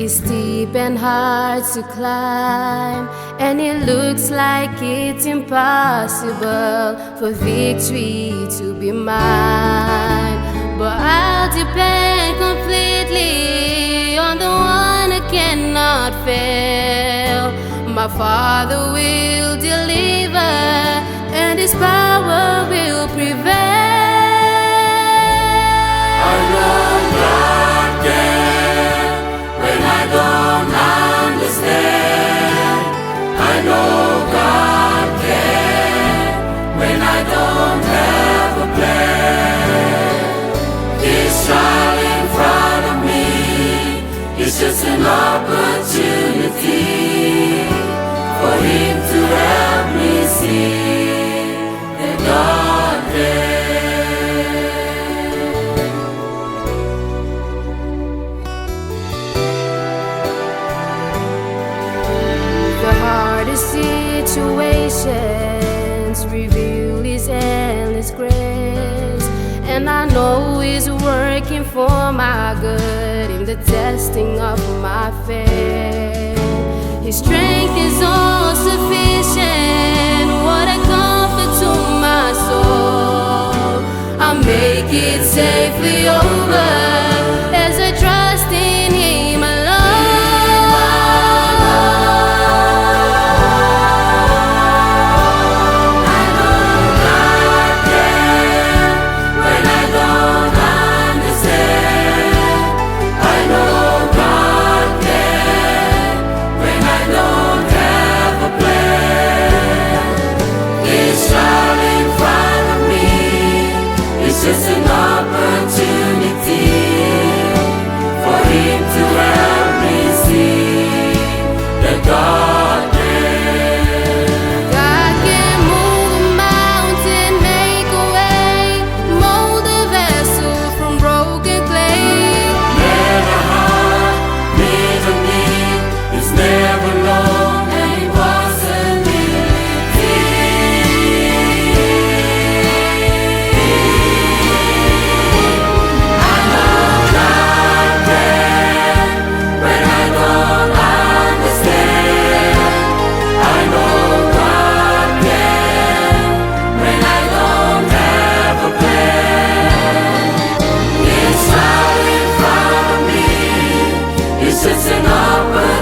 is steep and hard to climb, and it looks like it's impossible for victory to be mine. But I'll depend completely on the one who cannot fail. My Father will deliver, and His power will prevail. I know God can when I don't understand. I know God can when I don't have a plan. His child in front of me is just an opportunity for Him to help me see that God can. The hardest situations reveal His endless grace, and I know He's working for my good in the testing of my faith. His strength is all sufficient, what a comfort to my soul. I'll make it safely over as I trust in Him Just an opportunity for Him to help me see that God can. God can move a mountain, make a way, mold a vessel from broken clay. Never hard, neither need, it's never long, and He wasn't it's just an opportunity